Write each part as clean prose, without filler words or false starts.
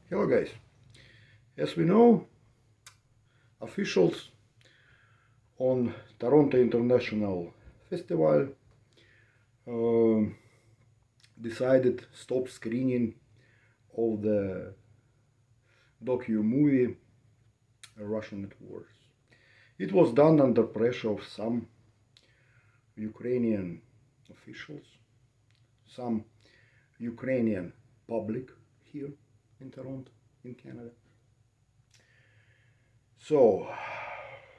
Hello guys. As we know, officials on Toronto International Festival uh, decided stop screening of the docu-movie Russian at Wars. It was done under pressure of some Ukrainian officials, some Ukrainian public here in Toronto, in Canada. So,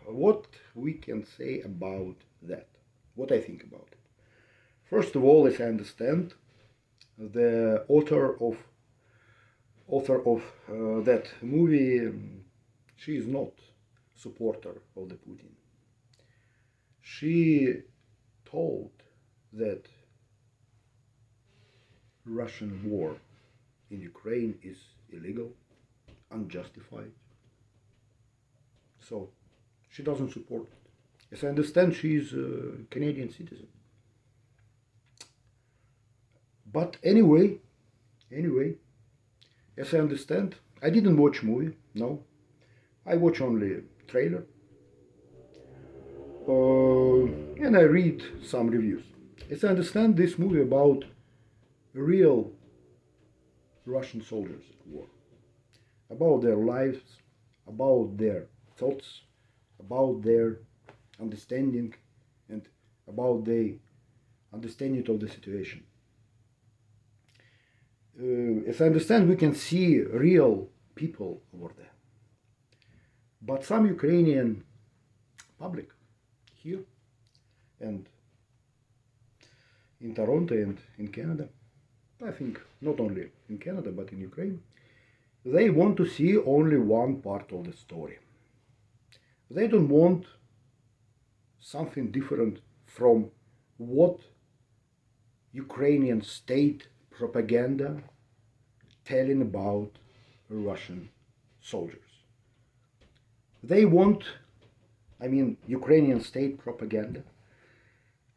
what we can say about that? What I think about it? First of all, as I understand, the author of that movie, she is not supporter of the Putin. She told that Russian war in Ukraine is illegal, unjustified. So she doesn't support it. As I understand, she is a Canadian citizen. But anyway, as I understand, I didn't watch movie. No, I watch only trailer, and I read some reviews. As I understand, this movie about real Russian soldiers at war, about their lives, about their thoughts, about their understanding, and about the understanding of the situation. As I understand, we can see real people over there. But some Ukrainian public here and in Toronto and in Canada, I think not only in Canada but in Ukraine, they want to see only one part of the story. They don't want something different from what Ukrainian state propaganda telling about Russian soldiers. They want, Ukrainian state propaganda.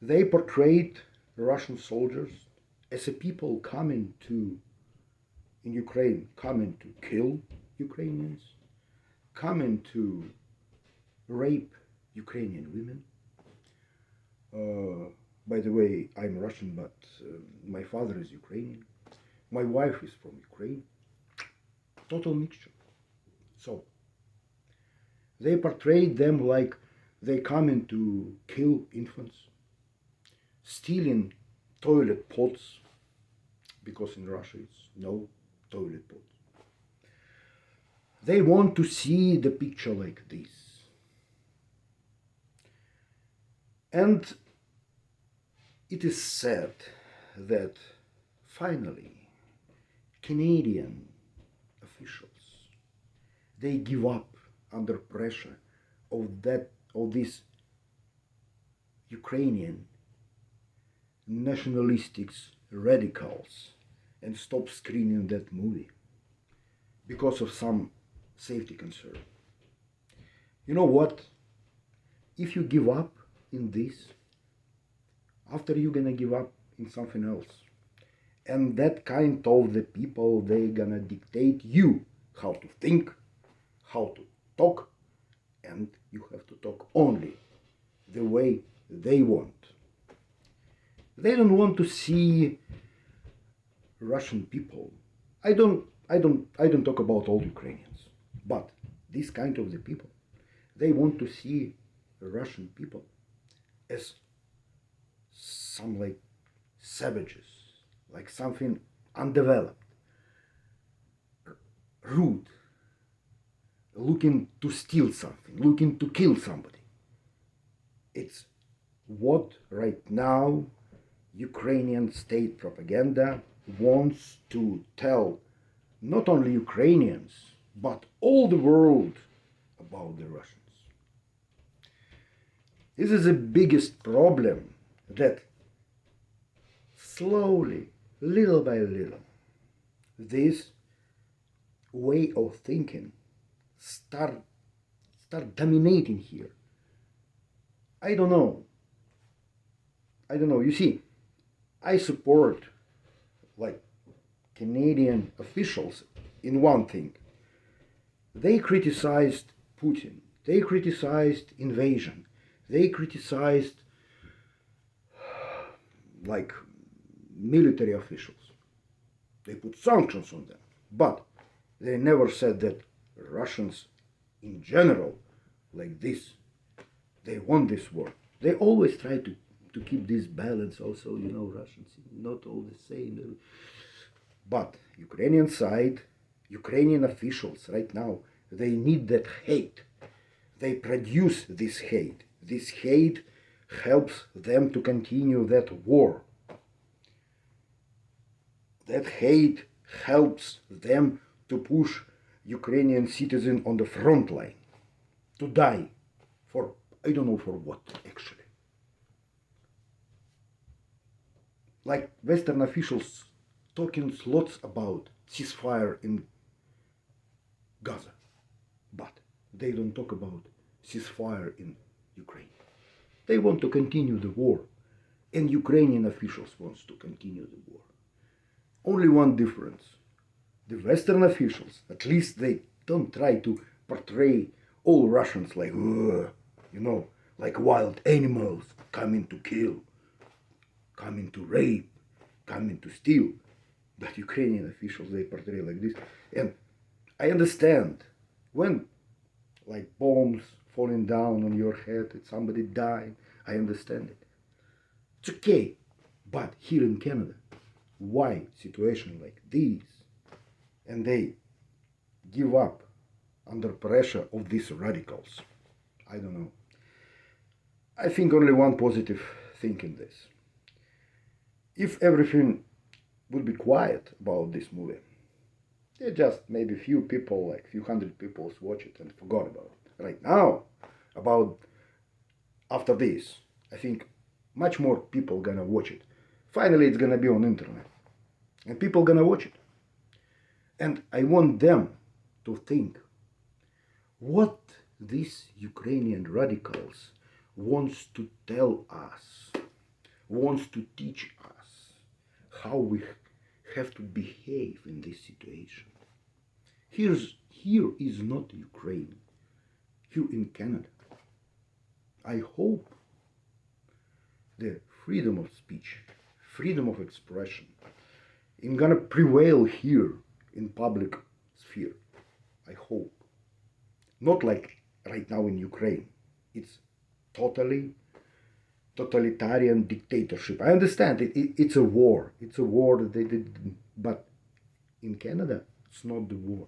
They portrayed Russian soldiers as a people coming to, in Ukraine, coming to kill Ukrainians, coming to rape Ukrainian women. By the way, I'm Russian, but my father is Ukrainian. My wife is from Ukraine. Total mixture. So, they portrayed them like they coming to kill infants, stealing toilet pots, because in Russia it's no toilet pots. They want to see the picture like this. And it is said that finally Canadian officials, they give up under pressure of these Ukrainian nationalistic radicals and stop screening that movie because of some safety concern. You know what? If you give up in this, after you're gonna give up in something else. And that kind of the people, they gonna dictate you how to think, how to talk, and you have to talk only the way they want. They don't want to see Russian people. I don't talk about all Ukrainians, but this kind of the people, they want to see Russian people as some like savages, like something undeveloped, rude, looking to steal something, looking to kill somebody. It's what right now Ukrainian state propaganda wants to tell not only Ukrainians, but all the world about the Russians. This is the biggest problem, that slowly, little by little, this way of thinking start dominating here. I don't know. You see, I support like Canadian officials in one thing. They criticized Putin. They criticized invasion. They criticized like military officials. They put sanctions on them. But they never said that Russians in general, like this, they want this war. They always try to keep this balance also, Russians, not all the same. But Ukrainian side, Ukrainian officials right now, they need that hate. They produce this hate. This hate helps them to continue that war. That hate helps them to push Ukrainian citizens on the front line, to die for, I don't know for what, actually. Like Western officials talking lots about ceasefire in Gaza, but they don't talk about ceasefire in Ukraine. They want to continue the war, and Ukrainian officials want to continue the war. Only one difference. The Western officials, at least they don't try to portray all Russians like, like wild animals coming to kill, coming to rape, coming to steal. But Ukrainian officials, they portray like this. And I understand when like bombs falling down on your head and somebody dying, I understand it. It's okay. But here in Canada, why situation like this? And they give up under pressure of these radicals. I don't know. I think only one positive thing in this. If everything would be quiet about this movie, there just maybe few people, like few hundred people watch it and forgot about it. Right now, after this, I think much more people gonna watch it. Finally, it's gonna be on internet. And people gonna watch it. And I want them to think what these Ukrainian radicals wants to tell us, wants to teach us how we have to behave in this situation. Here is not Ukraine, here in Canada. I hope the freedom of speech, freedom of expression, is gonna prevail here in public sphere. I hope. Not like right now in Ukraine. It's totally totalitarian dictatorship. I understand it's a war. It's a war that they did, but in Canada, it's not the war.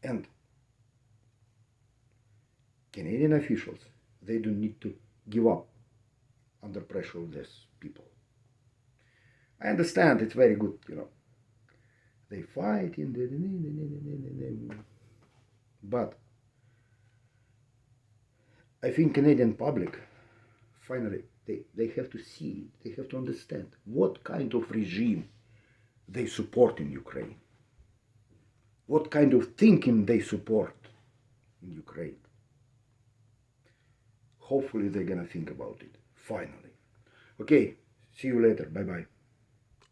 And Canadian officials, they don't need to give up under pressure of these people. I understand it's very good, They fight in the... But I think Canadian public, finally, they have to see, they have to understand what kind of regime they support in Ukraine. What kind of thinking they support in Ukraine. Hopefully they're gonna think about it, finally. Okay, see you later, bye-bye.